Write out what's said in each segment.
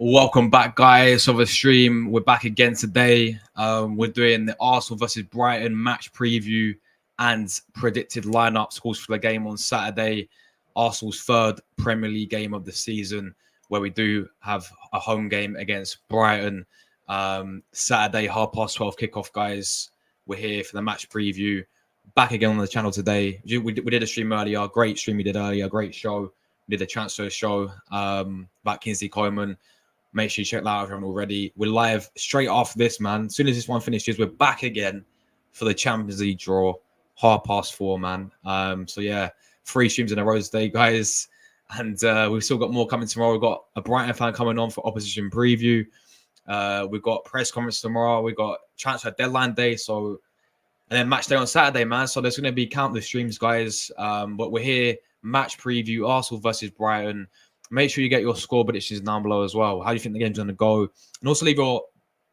Welcome back, guys, of the stream. We're back again today. We're doing the Arsenal versus Brighton match preview and predicted lineups, of course, for the game on Saturday. Arsenal's third Premier League game of the season, where we do have a home game against Brighton. Saturday, 12:30 kickoff, guys. We're here for the match preview. Back again on the channel today. We did a stream earlier. Great stream we did earlier. Great show. We did a transfer show about Kingsley Coman. Make sure you check that out if you haven't already. We're live straight after this, man. As soon as this one finishes, we're back again for the Champions League draw. 4:30, man. So yeah, 3 streams in a row today, guys. And we've still got more coming tomorrow. We've got a Brighton fan coming on for opposition preview. We've got press conference tomorrow. We've got transfer deadline day. And then match day on Saturday, man. So there's going to be countless streams, guys. But we're here, match preview, Arsenal versus Brighton. Make sure you get your score predictions down below as well. How do you think the game's going to go? And also leave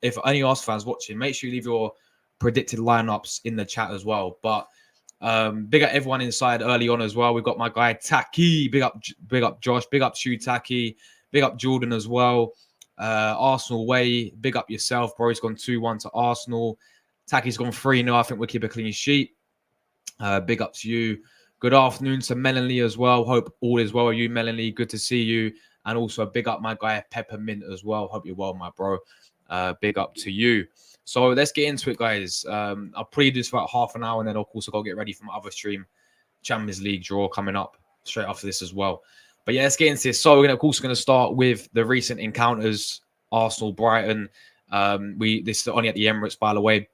if any Arsenal fans watching, make sure you leave your predicted lineups in the chat as well. But big up everyone inside early on as well. We've got my guy Taki. Big up Josh. Big up Shu Taki. Big up Jordan as well. Arsenal way. Big up yourself, bro. He's gone 2-1 to Arsenal. Taki's gone 3-0. I think we'll keep a clean sheet. Big up to you. Good afternoon to Melanie as well. Hope all is well with you, Melanie. Good to see you. And also big up my guy Peppermint as well. Hope you're well, my bro. Big up to you. So let's get into it, guys. I'll probably do this for about half an hour, and then of course I'll go get ready for my other stream. Champions League draw coming up straight after this as well. But yeah, let's get into this. So we're of course going to start with the recent encounters, Arsenal, Brighton. This is only at the Emirates, by the way.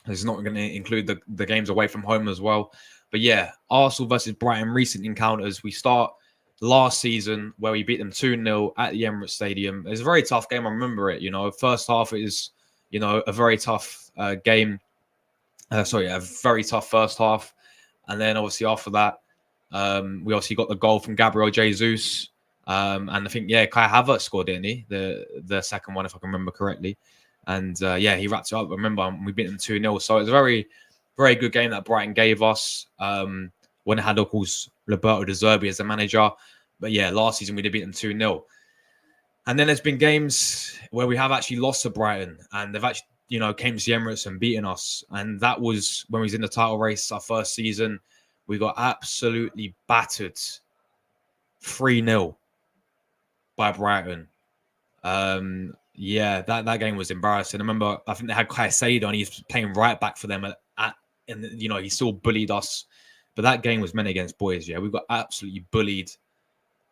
It's not going to include the games away from home as well. But yeah, Arsenal versus Brighton, recent encounters. We start last season where we beat them 2-0 at the Emirates Stadium. It was a very tough game. I remember it. First half is, a very tough game. A very tough first half. And then obviously after that, we obviously got the goal from Gabriel Jesus. And I think, Kai Havertz scored, didn't he? The second one, if I can remember correctly. And he wrapped it up. I remember we beat them 2-0. So it was a very, very good game that Brighton gave us when it had, of course, Roberto De Zerbi as the manager. But yeah, last season we did beat them 2-0. And then there's been games where we have actually lost to Brighton and they've actually, came to the Emirates and beaten us. And that was when we was in the title race, our first season. We got absolutely battered 3-0 by Brighton. That game was embarrassing. I remember, I think they had Caicedo and he's playing right back for them and he still bullied us. But that game was men against boys, yeah. We got absolutely bullied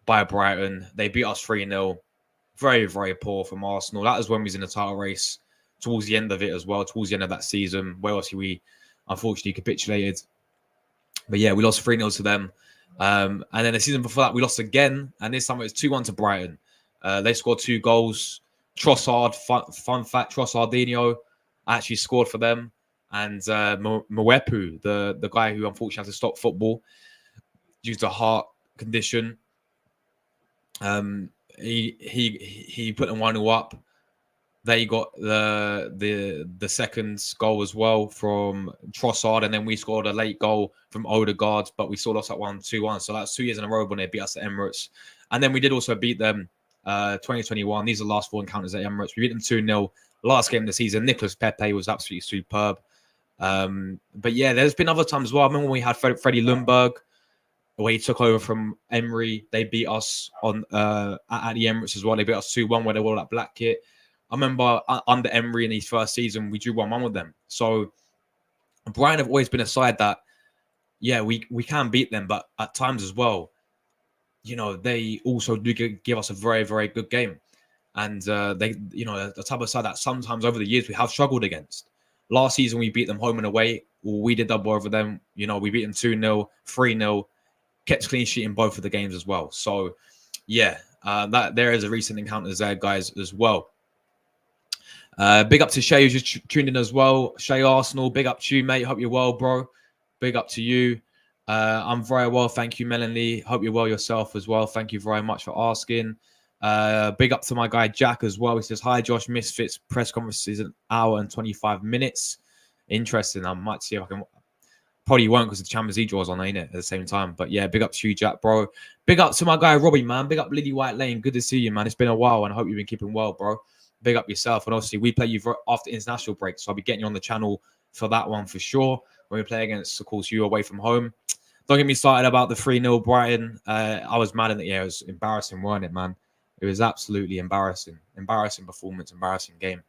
by Brighton. They beat us 3-0. Very, very poor from Arsenal. That was when we was in the title race towards the end of it as well, towards the end of that season, where obviously we unfortunately capitulated. But yeah, we lost 3-0 to them. And then the season before that, we lost again. And this time it was 2-1 to Brighton. They scored 2 goals. Trossard, fun fact, Trossardinho actually scored for them. And Mwepu, the guy who unfortunately had to stop football due to heart condition, he put them 1-0 up. They got the second goal as well from Trossard, and then we scored a late goal from Odegaard, but we still lost that 2-1. So that's 2 years in a row when they beat us at Emirates. And then we did also beat them 2021. These are the last 4 encounters at Emirates. We beat them 2-0. Last game of the season, Nicolas Pepe was absolutely superb. But yeah, there's been other times as well. I remember when we had Freddie Ljungberg, where he took over from Emery. They beat us at the Emirates as well. They beat us 2-1 where they wore that black kit. I remember under Emery in his first season, we drew 1-1 with them. So Brighton have always been a side that, we can beat them, but at times as well, they also do give us a very, very good game. And they, the type of side that sometimes over the years we have struggled against. Last season, we beat them home and away. We did double over them. We beat them 2-0, 3-0, kept clean sheet in both of the games as well. So, that there is a recent encounters there, guys, as well. Big up to Shay, who's just tuned in as well. Shay Arsenal, big up to you, mate. Hope you're well, bro. Big up to you. I'm very well, thank you, Melanie. Hope you're well yourself as well. Thank you very much for asking. Big up to my guy Jack as well. He says, hi, Josh. Misfits press conference is 1 hour and 25 minutes. Interesting. I might see if I can Probably won't because the Champions League draws on, ain't it, at the same time. But yeah, big up to you, Jack, bro. Big up to my guy, Robbie, man. Big up Lily White Lane. Good to see you, man. It's been a while, and I hope you've been keeping well, bro. Big up yourself. And obviously, we play you after international break, so I'll be getting you on the channel for that one for sure. When we play against, of course, you away from home. Don't get me started about the 3-0 Brighton. I was mad in the air. It was embarrassing, wasn't it, man? It was absolutely embarrassing. Embarrassing performance, embarrassing game.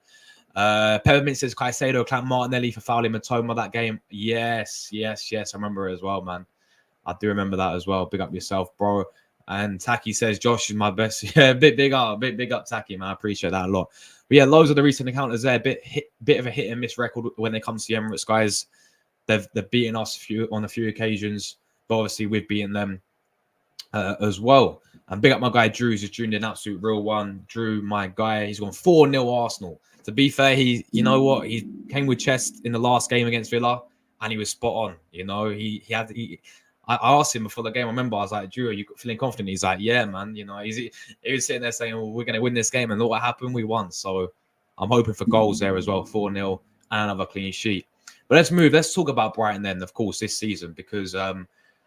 Peppermint says Caicedo clapped Martinelli for fouling Matoma that game. Yes. I remember it as well, man. I do remember that as well. Big up yourself, bro. And Taki says Josh is my best. Yeah, big up Taki, man. I appreciate that a lot. But yeah, loads of the recent encounters there. Bit of a hit and miss record when it comes to the Emirates, guys. They've beaten us on a few occasions, but obviously we've beaten them as well. And big up my guy Drew, who's just tuned in, absolute real one. Drew, my guy, he's gone 4-0 Arsenal. To be fair, you know what? He came with chest in the last game against Villa, and he was spot on. You know, I asked him before the game. I remember I was like, Drew, are you feeling confident? He's like, yeah, man. You know, he was sitting there saying, well, we're going to win this game. And look what happened. We won. So I'm hoping for goals there as well. 4-0 and another clean sheet. But let's move. Let's talk about Brighton then, of course, this season. Because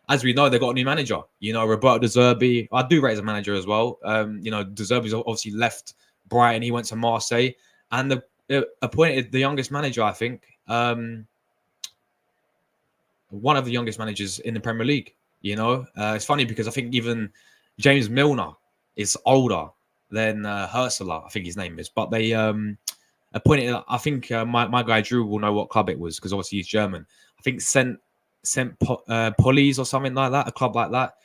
as we know, they've got a new manager. You know, Roberto De Zerbi. I do rate as a manager as well. You know, De Zerbi's obviously left Brighton. He went to Marseille. And appointed the youngest manager, I think. One of the youngest managers in the Premier League. You know, it's funny because I think even James Milner is older than Ursula, I think his name is. But they appointed, I think my guy Drew will know what club it was because obviously he's German. I think St. Pauli's or something like that, a club like that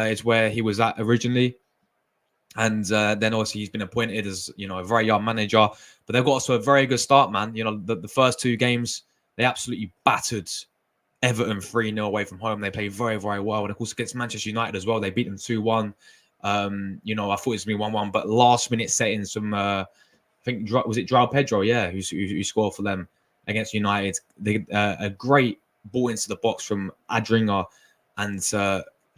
is where he was at originally. And then obviously he's been appointed as, you know, a very young manager. But they've got also a very good start, man. You know, the first two games, they absolutely battered Everton 3-0 away from home. They played very, very well. And of course, against Manchester United as well, they beat them 2-1. You know, I thought it was going to be 1-1. But last minute settings from, I think, was it João Pedro? Yeah, who scored for them against United. A great ball into the box from Adringer and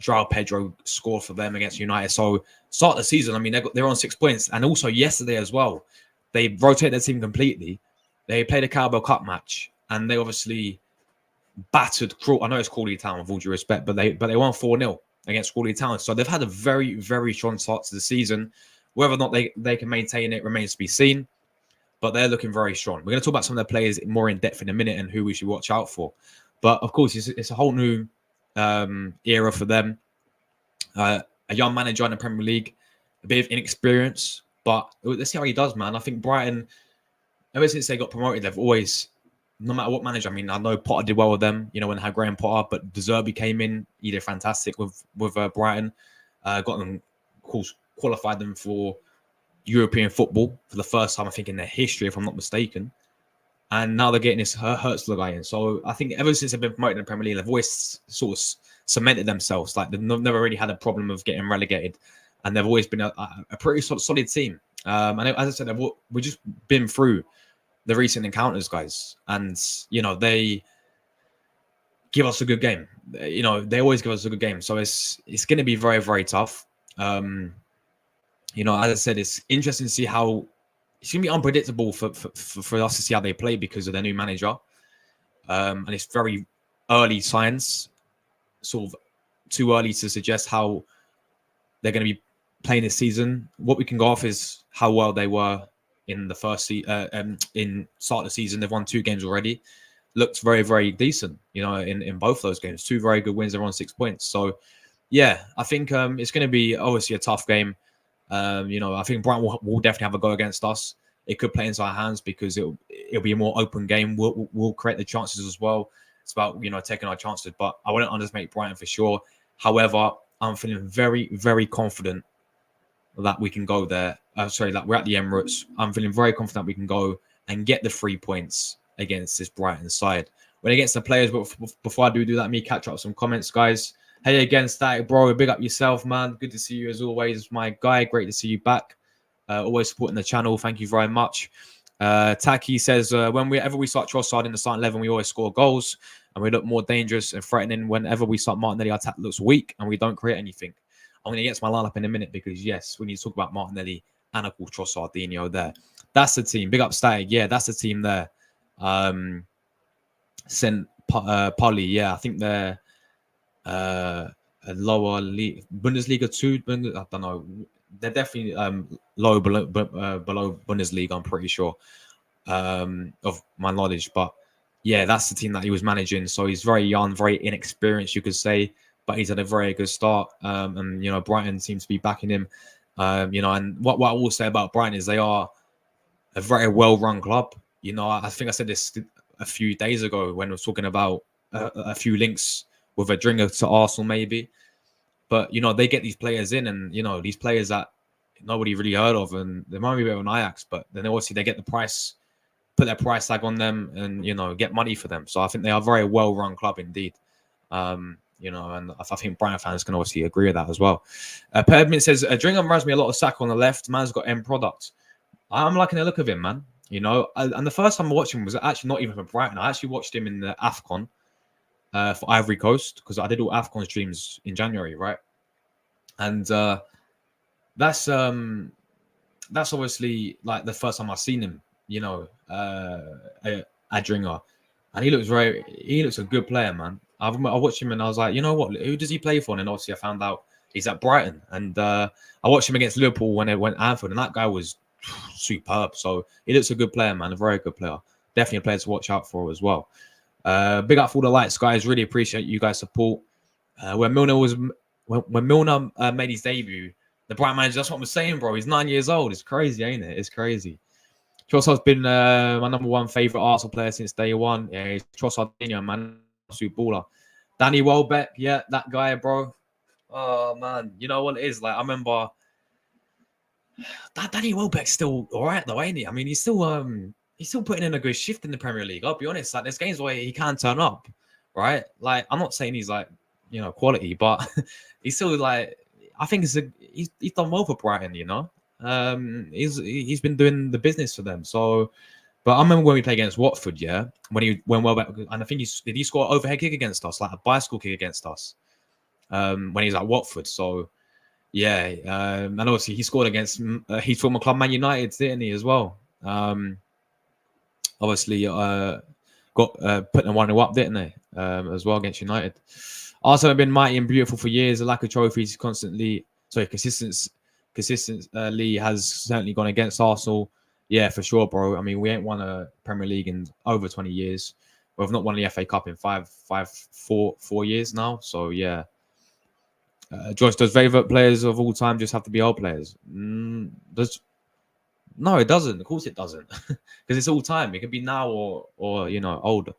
João Pedro scored for them against United. So start the season, I mean, they're on 6 points. And also yesterday as well, they rotated their team completely. They played a Carabao Cup match and they obviously battered I know it's Crawley Town with all due respect, but they won 4-0 against Crawley Town. So they've had a very, very strong start to the season. Whether or not they can maintain it remains to be seen, but they're looking very strong. We're going to talk about some of their players more in depth in a minute and who we should watch out for. But of course, it's a whole new era for them. A young manager in the Premier League, a bit of inexperience, but let's see how he does, man. I think Brighton, ever since they got promoted, they've always, no matter what manager, I mean, I know Potter did well with them, you know, when they had Graham Potter, but De Zerbi came in, he did fantastic with Brighton, got them, of course, qualified them for European football for the first time, I think, in their history, if I'm not mistaken. And now they're getting this Hurtsler guy in. So I think ever since they've been promoted in the Premier League, they've always sort of cemented themselves. Like they've never really had a problem of getting relegated. And they've always been a pretty solid team. And as I said, we've just been through the recent encounters, guys. And, you know, they give us a good game. You know, they always give us a good game. So it's going to be very, very tough. You know, as I said, it's interesting to see how it's going to be unpredictable for us to see how they play because of their new manager. And it's very early signs, sort of too early to suggest how they're going to be playing this season. What we can go off is how well they were in the first in start of the season. They've won 2 games already. Looked very, very decent, you know, in both those games. 2 very good wins. They're on 6 points. So, yeah, I think it's going to be obviously a tough game. You know, I think Brighton will definitely have a go against us. It could play into our hands because it'll be a more open game. We'll create the chances as well. It's about, you know, taking our chances. But I wouldn't underestimate Brighton for sure. However, I'm feeling very, very confident that we can go there. That we're at the Emirates. I'm feeling very confident we can go and get the 3 points against this Brighton side. When against the players, but before I do that, let me catch up some comments, guys. Hey again, Static Bro, big up yourself, man. Good to see you as always, my guy. Great to see you back. Always supporting the channel. Thank you very much. Taki says, whenever we start Trossard in the starting 11, we always score goals and we look more dangerous and threatening. Whenever we start Martinelli, our attack looks weak and we don't create anything. I'm going to get to my lineup in a minute because, yes, we need to talk about Martinelli and, of course, Trossardinho there. That's the team. Big up Static. Yeah, that's the team there. St. Poli. Yeah, I think they're a lower league, Bundesliga 2. I don't know. They're definitely low below Bundesliga. I'm pretty sure of my knowledge, but yeah, that's the team that he was managing. So he's very young, very inexperienced, you could say, but he's had a very good start. And Brighton seems to be backing him. And what I will say about Brighton is they are a very well-run club. I think I said this a few days ago when I was talking about a few links with a dringer to Arsenal, maybe. But they get these players in, and these players that nobody really heard of, and they might be better than Ajax, but then obviously they get the price, put their price tag on them, and get money for them. So I think they are a very well-run club indeed. And I think Brighton fans can obviously agree with that as well. Pedmint says Dringer reminds me a lot of Saka on the left. Man's got end product. I'm liking the look of him, man. And the first time I watched him was actually not even for Brighton. I actually watched him in the AFCON for Ivory Coast, because I did all AFCON streams in January, right? And that's obviously like the first time I've seen him, Adringer, and he looks a good player, man. I watched him and I was like, you know what, who does he play for? And then obviously I found out he's at Brighton, and I watched him against Liverpool when they went Anfield, and that guy was superb. So he looks a good player, man, a very good player. Definitely a player to watch out for as well. Big up for all the lights, guys. Really appreciate you guys' support. When Milner made his debut, the Brighton manager, that's what I'm saying, bro. He's 9 years old. It's crazy, ain't it? It's crazy. Trossard's been my number one favourite Arsenal player since day one. Yeah, he's Trossard, man. Absolute baller. Danny Welbeck, yeah, that guy, bro. Oh, man. You know what it is? Like, I remember that Danny Welbeck's still all right, though, ain't he? I mean, he's still putting in a good shift in the Premier League. I'll be honest. Like, there's games where he can turn up, right? Like, I'm not saying he's like, quality, but he's still like, I think he's done well for Brighton, he's been doing the business for them. So, but I remember when we played against Watford, yeah, when Welbeck, and I think did he score an overhead kick against us, like a bicycle kick against us, when he was at Watford. So, yeah, and obviously he scored against his former club, Man United, didn't he, as well? Obviously, got put them 1-0 up, didn't they, as well against United. Arsenal have been mighty and beautiful for years. The lack of trophies consistently has certainly gone against Arsenal. Yeah, for sure, bro. I mean, we ain't won a Premier League in over 20 years. We've not won the FA Cup in 4 years now. So, yeah. Joyce, does favourite players of all time just have to be old players? No, it doesn't. Of course it doesn't. Because it's all time. It could be now or older.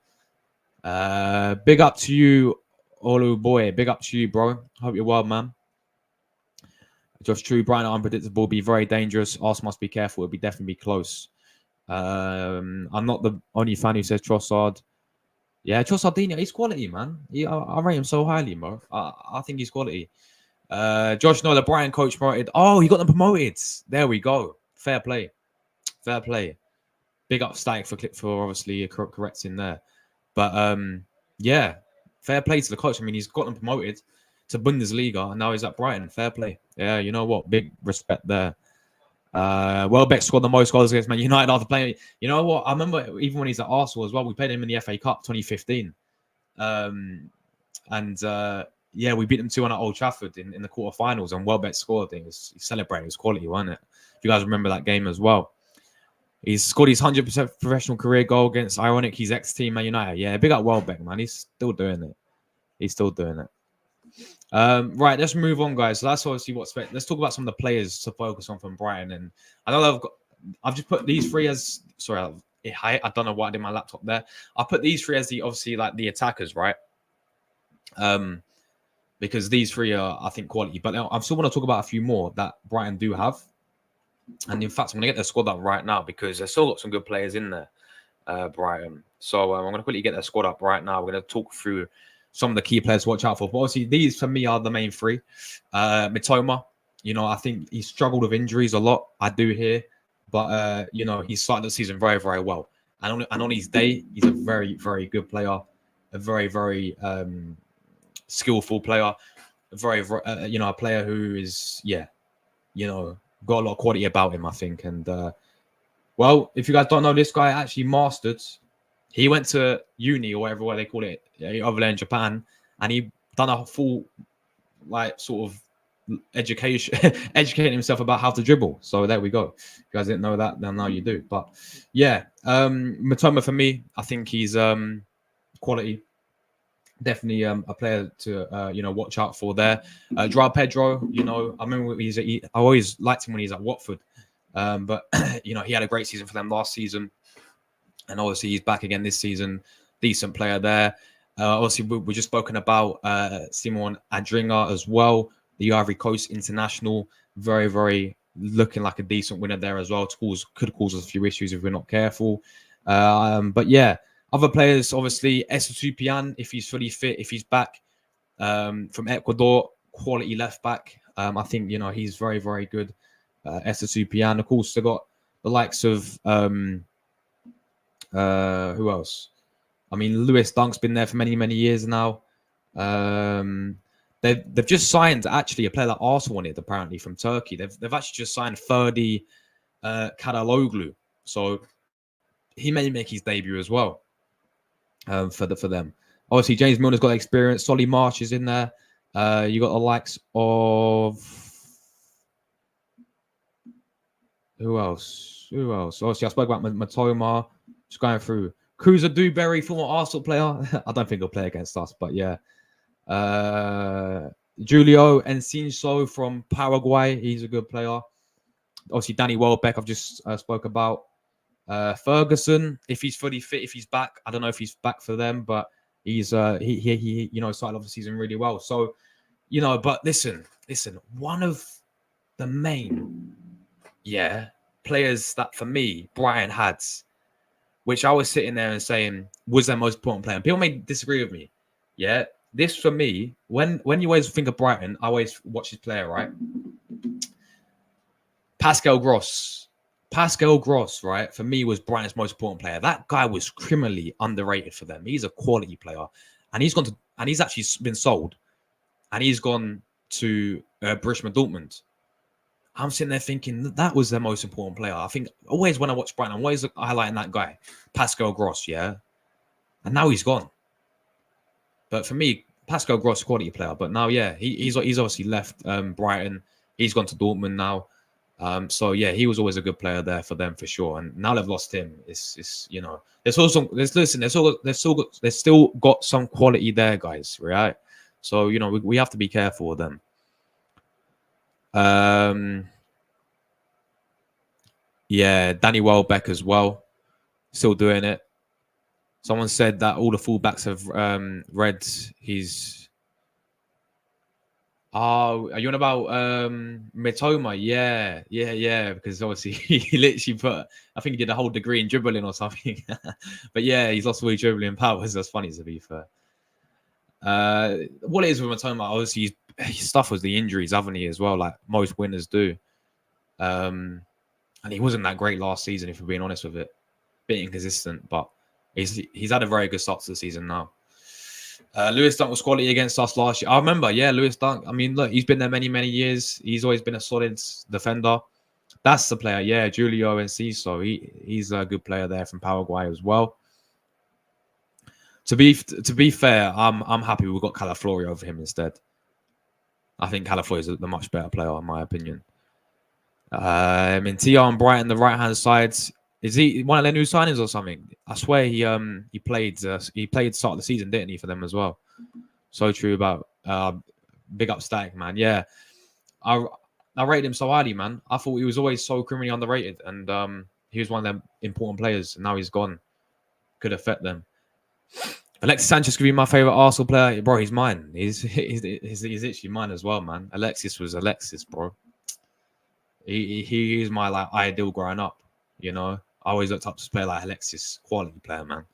Big up to you, Olu boy. Big up to you, bro. Hope you're well, man. Josh True, Brighton unpredictable, be very dangerous. Arsenal must be careful. It'll definitely be close. I'm not the only fan who says Trossard. Yeah, Trossardinho, he's quality, man. I rate him so highly, bro. I think he's quality. Josh, no, the Brighton coach promoted. Oh, he got them promoted. There we go. Fair play. Fair play. Big up Static for obviously correcting there. But yeah, fair play to the coach. I mean, he's got them promoted to Bundesliga, and now he's at Brighton. Fair play. Yeah, you know what? Big respect there. Welbeck scored the most goals against Man United after playing. You know what? I remember even when he's at Arsenal as well, we played him in the FA Cup 2015. Yeah, we beat them 2-1 at Old Trafford in the quarterfinals, and Welbeck scored. He celebrated his quality, wasn't it? If you guys remember that game as well. He's scored his 100% professional career goal against, ironic, his ex-team, Man United. Yeah, big up Welbeck, man. He's still doing it. Right, let's move on, guys. So that's obviously let's talk about some of the players to focus on from Brighton. And I know I've just put these three as, sorry, I don't know what I did in my laptop there. I put these three as the attackers, right? Because these three are, I think, quality. But I still want to talk about a few more that Brighton do have. And in fact, I'm going to get their squad up right now because they've still got some good players in there, Brighton. So I'm going to quickly get their squad up right now. We're going to talk through some of the key players to watch out for. But obviously, these for me are the main three. Mitoma, I think he struggled with injuries a lot. I do hear. But, he started the season very, very well. And on his day, he's a very, very good player. A very, very skillful player. A player who is, got a lot of quality about him, I think. And, well, if you guys don't know, this guy actually mastered He went to uni or whatever they call it over there in Japan, and he done a full like sort of education, educating himself about how to dribble. So there we go. If you guys didn't know that, then now you do. But yeah, Matoma for me, I think he's quality. Definitely a player to watch out for there. Joao Pedro, I remember I always liked him when he's at Watford, but he had a great season for them last season, and obviously he's back again this season. Decent player there. Obviously we just spoken about Simon Adringa as well, the Ivory Coast international. Very, very looking like a decent winner there as well. Could cause us a few issues if we're not careful. But yeah. Other players, obviously, Estupiñán, if he's fully fit, if he's back from Ecuador, quality left back. I think, he's very, very good. Estupiñán, of course, they got the likes of, who else? I mean, Lewis Dunk's been there for many, many years now. They've just signed, actually, a player that Arsenal wanted, apparently, from Turkey. They've actually just signed Ferdi Kadıoğlu. So he may make his debut as well. For them. Obviously, James Milner's got experience. Solly March is in there. You got the likes of who else? Obviously, I spoke about Matoma. Just going through. Cruiser Dewberry, former Arsenal player. I don't think he'll play against us, but yeah. Julio Enciso from Paraguay. He's a good player. Obviously, Danny Welbeck, I've just spoke about. Ferguson, if he's fully fit, if he's back, I don't know if he's back for them, but he's he started off the season really well. So, but listen, one of the main players that for me Brighton had, which I was sitting there and saying was their most important player. And people may disagree with me. Yeah, this for me, when you always think of Brighton, I always watch his player, right? Pascal Gross, right, for me was Brighton's most important player. That guy was criminally underrated for them. He's a quality player, and he's actually been sold, and he's gone to Borussia Dortmund. I'm sitting there thinking that was their most important player. I think always when I watch Brighton, I'm always highlighting that guy, Pascal Gross, yeah, and now he's gone. But for me, Pascal Gross, quality player, but now, he's obviously left Brighton. He's gone to Dortmund now. So yeah, he was always a good player there for them for sure. And now they've lost him. It's there's still got some quality there, guys. Right? So we have to be careful with them. Danny Welbeck as well, still doing it. Someone said that all the fullbacks have read his. Oh, are you on about Mitoma? Yeah. Because obviously he literally I think he did a whole degree in dribbling or something. But yeah, he's lost all his dribbling powers. That's funny to be fair. What it is with Mitoma, obviously his stuff was the injuries, haven't he, as well, like most winners do. And he wasn't that great last season, if we're being honest with it. Bit inconsistent, but he's had a very good start to the season now. Lewis Dunk was quality against us last year. I remember, Lewis Dunk. I mean, look, he's been there many, many years. He's always been a solid defender. That's the player, Julio Enciso. He's a good player there from Paraguay as well. To be fair, I'm happy we got Calaflori over him instead. I think Calaflori is the much better player in my opinion. Mintia on Brighton, the right hand side. Is he one of their new signings or something? I swear he played start of the season, didn't he, for them as well? So true about big up Static, man. Yeah, I rated him so highly, man. I thought he was always so criminally underrated, and he was one of them important players. And now he's gone. Could affect them. Alexis Sanchez could be my favorite Arsenal player, bro. He's mine. He's actually mine as well, man. Alexis was Alexis, bro. He is my ideal growing up. I always looked up to a player like Alexis, quality player, man.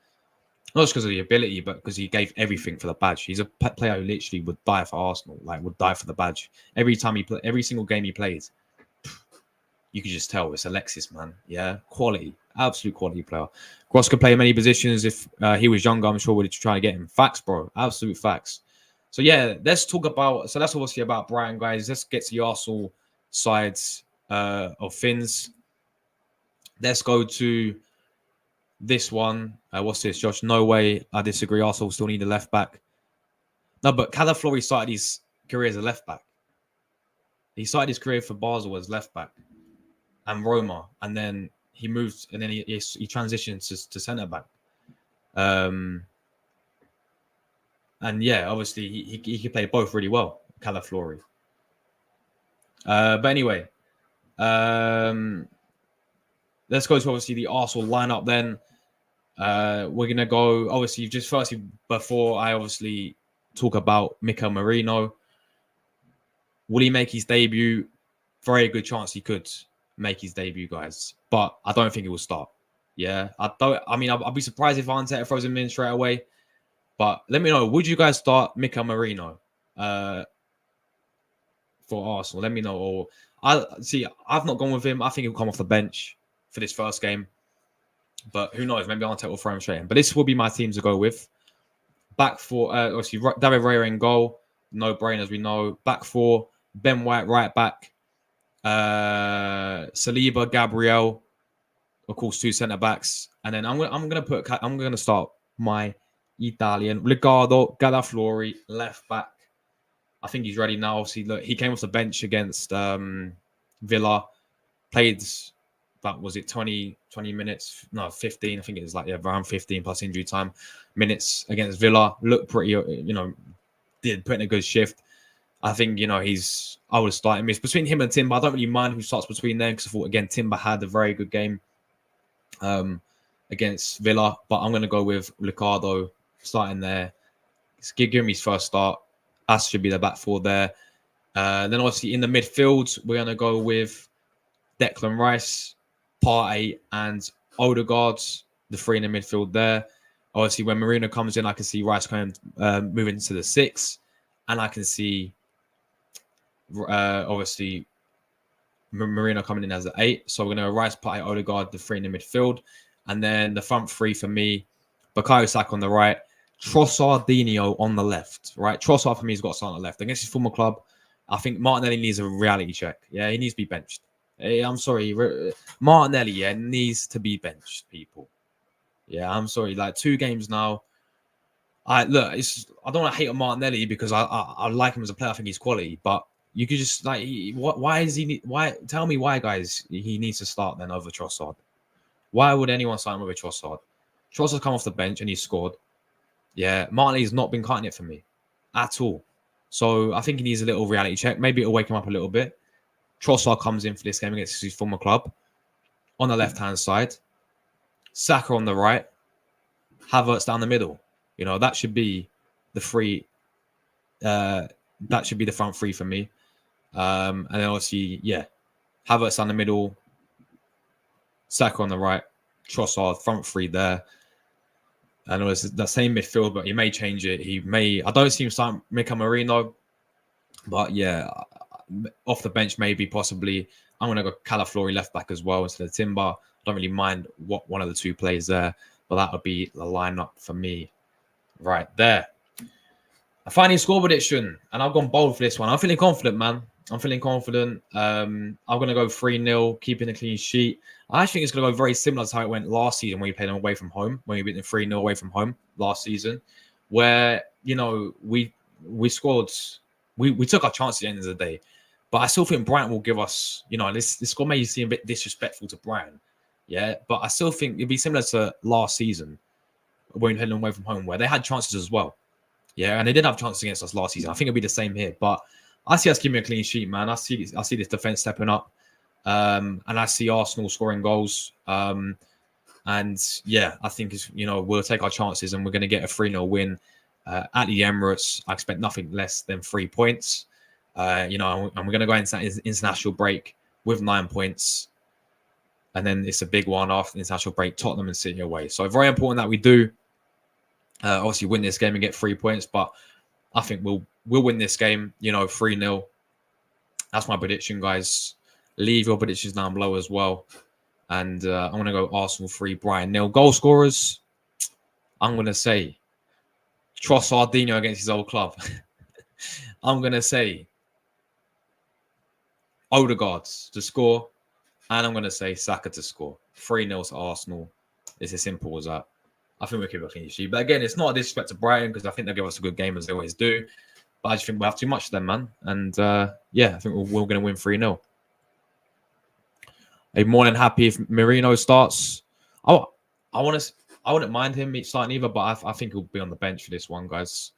Not just because of the ability, but because he gave everything for the badge. He's a player who literally would die for Arsenal, would die for the badge. Every single game he plays, you could just tell it's Alexis, man. Yeah, quality, absolute quality player. Gross could play many positions. If he was younger, I'm sure we'd try to get him. Facts, bro. Absolute facts. So yeah, let's talk about. So that's obviously about Brighton, guys. Let's get to the Arsenal sides of things. Let's go to This one, what's this, Josh? No way. I disagree. Arsenal still need a left back. No, but Calaflori started his career as a left back. He started his career for Basel as left back and Roma, and then he moved and then he transitioned to centre back. And yeah, obviously he can play both really well, Calaflori. But anyway, let's go to obviously the Arsenal lineup then. We're gonna go obviously just firstly before I obviously talk about Mikel Merino. Will he make his debut? Very good chance he could make his debut, guys. But I don't think he will start. Yeah, I don't. I mean, I'll be surprised if Arteta throws him in straight away. But let me know. Would you guys start Mikel Merino for Arsenal? Let me know. Or I've not gone with him. I think he'll come off the bench for this first game. But who knows? Maybe Arteta will throw him straight in. But this will be my team to go with. Back four, obviously, David Raya in goal. No brain, as we know. Back four, Ben White, right back. Saliba, Gabriel, of course, two centre backs. And then I'm gonna start my Italian Ricardo Galaflori, left back. I think he's ready now. Obviously, look, he came off the bench against Villa, played. That was it 20 minutes, no 15. I think it was like around 15 plus injury time minutes against Villa. Looked pretty, did put in a good shift. I think I would start him. It's between him and Timber. I don't really mind who starts between them because I thought again Timber had a very good game against Villa, but I'm going to go with Ricardo starting there. Give him his first start. As should be the back four there. Then obviously in the midfield, we're going to go with Declan Rice, Partey and Odegaard, the three in the midfield there. Obviously, when Marino comes in, I can see Rice moving to the 6, and I can see obviously Marino coming in as the 8. So we're going to Rice, Partey, Odegaard, the three in the midfield, and then the front three for me: Bukayo Saka on the right, Trossardinho on the left. Right, Trossard for me has got to start on the left against his former club. I think Martinelli needs a reality check. Yeah, he needs to be benched. I'm sorry, Martinelli, needs to be benched, people. Yeah, I'm sorry. Like 2 games now. I don't want to hate on Martinelli because I like him as a player. I think he's quality, but you could just why is he? Why tell me why, guys? He needs to start then over Trossard. Why would anyone sign over Trossard? Trossard's come off the bench and he scored. Yeah, Martinelli's not been cutting it for me at all. So I think he needs a little reality check. Maybe it'll wake him up a little bit. Trossard comes in for this game against his former club on the left-hand side. Saka on the right. Havertz down the middle. That should be the free. That should be the front three for me. And then obviously, Havertz down the middle. Saka on the right. Trossard, front three there. And it was the same midfield, but he may change it. I don't see him starting Mikel Merino. But yeah, off the bench, maybe, possibly. I'm going to go Calaflori left back as well instead of Timber. I don't really mind what one of the 2 plays there, but that would be the lineup for me right there. A final score prediction, and I've gone bold for this one. I'm feeling confident, man. I'm feeling confident. I'm going to go 3-0, keeping a clean sheet. I actually think it's going to go very similar to how it went last season when we played them away from home, when we beat them 3-0 away from home last season, where, we scored, we took our chances at the end of the day. But I still think Brighton will give us, this score may seem a bit disrespectful to Brighton. Yeah, but I still think it'd be similar to last season when we played them away from home, where they had chances as well. Yeah, and they did have chances against us last season. I think it'll be the same here. But I see us giving a clean sheet, man. I see this defense stepping up. And I see Arsenal scoring goals. And yeah, I think we'll take our chances and we're going to get a 3-0 win at the Emirates. I expect nothing less than 3 points. And we're going to go into that international break with 9 points. And then it's a big one after the international break, Tottenham and City away. So very important that we do obviously win this game and get 3 points. But I think we'll win this game, 3-0. That's my prediction, guys. Leave your predictions down below as well. And I'm going to go Arsenal 3, Brighton 0. Goal scorers, I'm going to say Trossardinho against his old club. I'm going to say Odegaard to score. And I'm going to say Saka to score. 3-0 to Arsenal. It's as simple as that. I think we keep a clean sheet. But again, it's not a disrespect to Brighton because I think they'll give us a good game as they always do. But I just think we have too much of them, man. And yeah, I think we're going to win 3-0. I'm more than happy if Merino starts. I wouldn't mind him starting either, but I think he'll be on the bench for this one, guys.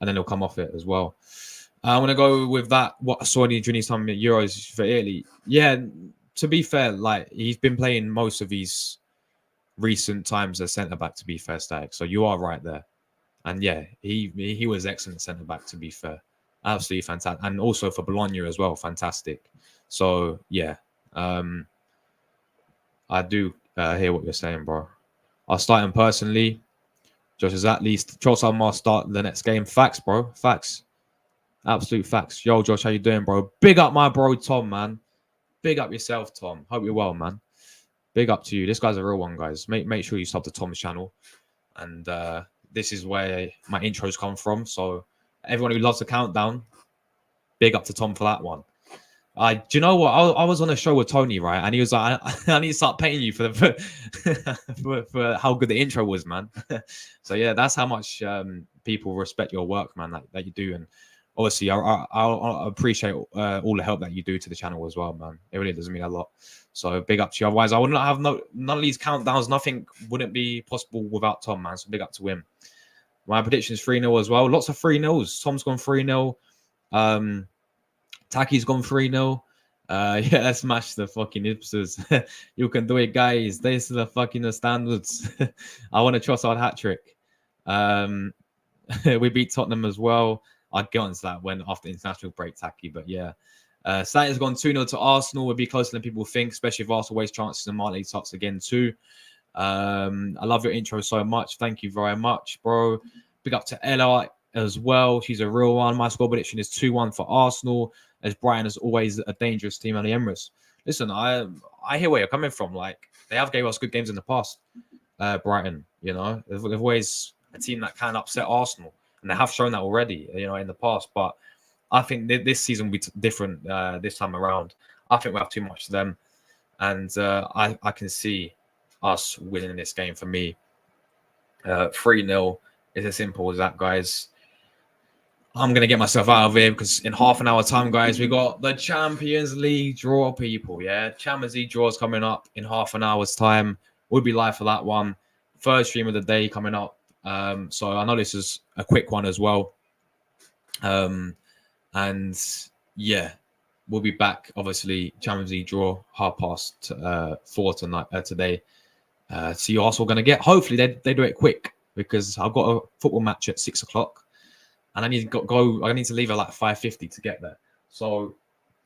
And then he'll come off it as well. I'm going to go with that. What I saw during his time at Euros for Italy. Yeah, to be fair, like he's been playing most of his recent times as centre back. To be fair, Static. So you are right there. And yeah, he was excellent centre back. To be fair, absolutely fantastic, and also for Bologna as well, fantastic. So yeah, I do hear what you're saying, bro. I'll start him personally. Josh is at least Trossard must start the next game. Facts, bro. Facts. Absolute facts. Yo, Josh, how you doing, bro? Big up my bro, Tom, man. Big up yourself, Tom. Hope you're well, man. Big up to you. This guy's a real one, guys. Make sure you sub to Tom's channel. And this is where my intros come from. So everyone who loves the countdown, big up to Tom for that one. Do you know what? I was on a show with Tony, right? And he was like, I need to start paying you for for how good the intro was, man. So yeah, that's how much people respect your work, man, that you do. And obviously, I appreciate all the help that you do to the channel as well, man. It really does mean a lot. So big up to you. Otherwise, I would not have none of these countdowns. Nothing wouldn't be possible without Tom, man. So big up to him. My prediction is 3-0 as well. Lots of 3-0s. Tom's gone 3-0. Taki's gone 3-0. Yeah, let's smash the fucking hipsters. You can do it, guys. This is the fucking standards. I want a Trossard hat trick. We beat Tottenham as well. I'd get onto that when after international break, Taki. But yeah, Saturday has gone 2-0 to Arsenal. Would be closer than people think, especially if Arsenal waste chances and Marley starts again too. I love your intro so much. Thank you very much, bro. Big up to Ella as well. She's a real one. My score prediction is 2-1 for Arsenal, as Brighton is always a dangerous team on the Emirates. Listen, I hear where you're coming from. Like, they have gave us good games in the past, Brighton. You know, they've always a team that can upset Arsenal, and they have shown that already, you know, in the past. But I think this season will be different this time around. I think we have too much to them, and I can see us winning this game. For me, 3-0 is as simple as that, guys. I'm going to get myself out of here because in half an hour time, guys, we got the Champions League draw, people. Yeah, Champions League draws coming up in half an hour's time. We'll be live for that one. First stream of the day coming up. So I know this is a quick one as well. And yeah, we'll be back. Obviously, Champions League draw 4:30 tonight, today. See you Arsenal going to get. Hopefully, they do it quick because I've got a football match at 6 o'clock. And I need to go. I need to leave at like 5:50 to get there. So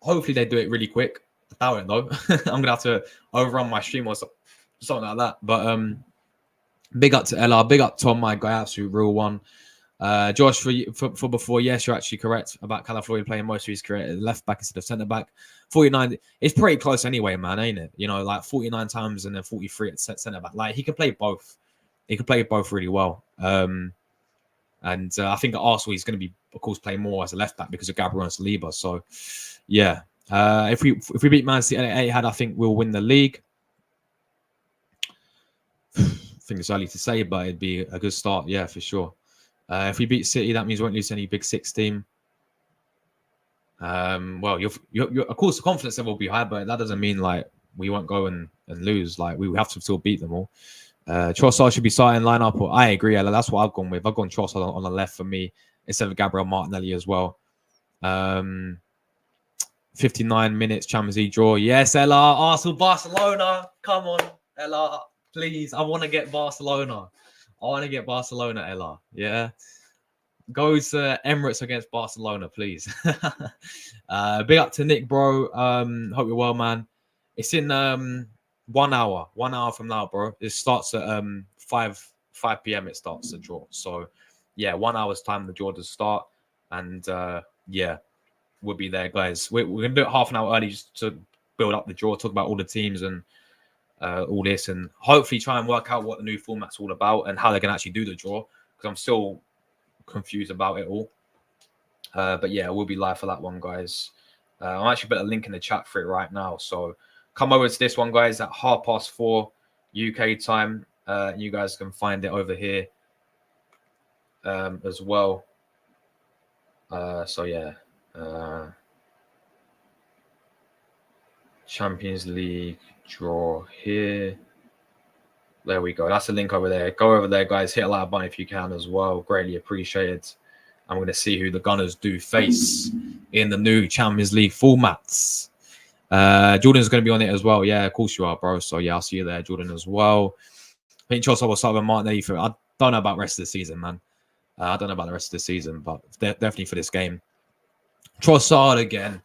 hopefully they do it really quick. I doubt it though. I'm gonna have to overrun my stream or something like that. But big up to Ella. Big up Tom, my guy, absolute real one. Josh, for before, yes, you're actually correct about Calafiori playing most of his career at left back instead of centre back. 49. It's pretty close anyway, man, ain't it? You know, like 49 times and then 43 at centre back. Like he can play both. He can play both really well. And I think at Arsenal, he's going to be, of course, playing more as a left back because of Gabriel and Saliba. So, yeah. If we beat Man City at Etihad, I think we'll win the league. I think it's early to say, but it'd be a good start. Yeah, for sure. If we beat City, that means we won't lose any Big Six team. Well, you're, of course, the confidence level will be high, but that doesn't mean like we won't go and lose. Like we have to still beat them all. Trossard should be starting lineup. I agree, Ella. That's what I've gone with. I've gone Trossard on the left for me instead of Gabriel Martinelli as well. 59 minutes Champions League draw. Yes, Ella. Arsenal, Barcelona. Come on, Ella. Please. I want to get Barcelona. Ella. Yeah. Go to Emirates against Barcelona, please. Big up to Nick, bro. Hope you're well, man. It's in 1 hour. 1 hour from now, bro. It starts at 5 p.m. It starts the draw. So, yeah, 1 hour's time the draw does start. And, yeah, we'll be there, guys. We're going to do it half an hour early just to build up the draw, talk about all the teams and all this, and hopefully try and work out what the new format's all about and how they can actually do the draw, because I'm still confused about it all. But, yeah, we'll be live for that one, guys. I'm actually put a link in the chat for it right now. So, come over to this one, guys, at 4:30 UK time. You guys can find it over here as well. So yeah, Champions League draw here. There we go. That's the link over there. Go over there, guys. Hit a like button if you can as well. Greatly appreciated. I'm going to see who the Gunners do face in the new Champions League formats. Jordan's going to be on it as well. Yeah, of course you are, bro. So yeah, I'll see you there, Jordan, as well. I think Trossard will start with Martinelli for. I don't know about the rest of the season, man. I don't know about the rest of the season, but definitely for this game. Trossard again.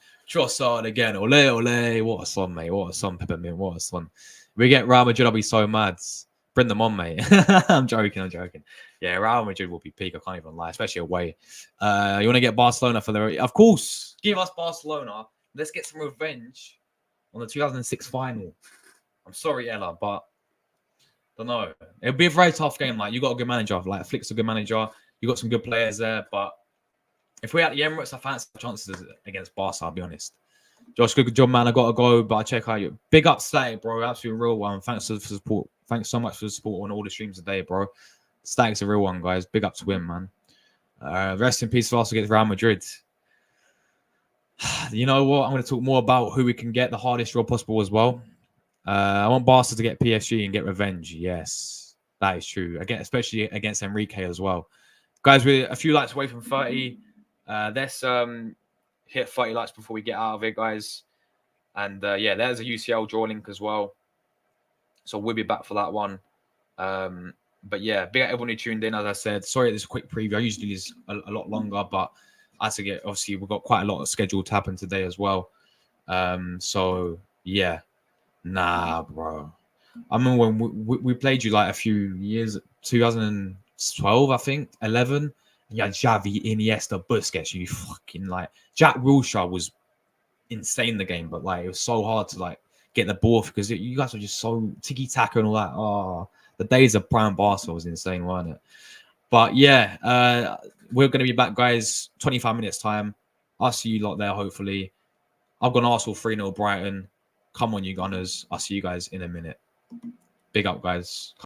Ole, ole. What a son, mate. What a son, Peppermint. What a son. We get Real Madrid, I'll be so mad. Bring them on, mate. I'm joking. Yeah, Real Madrid will be peak. I can't even lie, especially away. You want to get Barcelona for the... Of course. Give us Barcelona. Let's get some revenge on the 2006 final. I'm sorry, Ella, but I don't know. It'll be a very tough game. Like, you got a good manager. Like, Flick's a good manager. You got some good players there, but if we're at the Emirates, I fancy the chances against Barca, I'll be honest. Josh, good job, man. I got to go, but I check out you. Big up, Static, bro. Absolutely real one. Thanks for the support. Thanks so much for the support on all the streams today, bro. Static's a real one, guys. Big up to him, man. Rest in peace for us against Real Madrid. You know what? I'm going to talk more about who we can get the hardest draw possible as well. I want Barca to get PSG and get revenge. Yes, that is true. Again, especially against Enrique as well. Guys, we're a few likes away from 30. Let's hit 30 likes before we get out of it, guys. And yeah, there's a UCL draw link as well. So we'll be back for that one. But yeah, big up everyone who tuned in. As I said, sorry, this is a quick preview. I usually do this a lot longer, but I had to get, obviously, we've got quite a lot of scheduled to happen today as well. So yeah, nah, bro. I remember when we played you like a few years, 2012, I think, 11. Yeah, Xavi, Iniesta, Busquets. You fucking like Jack Wilshere was insane the game, but like it was so hard to like get the ball because you guys were just so tiki taka and all that. Oh, the days of prime Barca was insane, weren't it? But yeah, we're gonna be back, guys. 25 minutes time. I'll see you lot there. Hopefully, I've got Arsenal 3-0 Brighton. Come on, you Gunners. I'll see you guys in a minute. Big up, guys.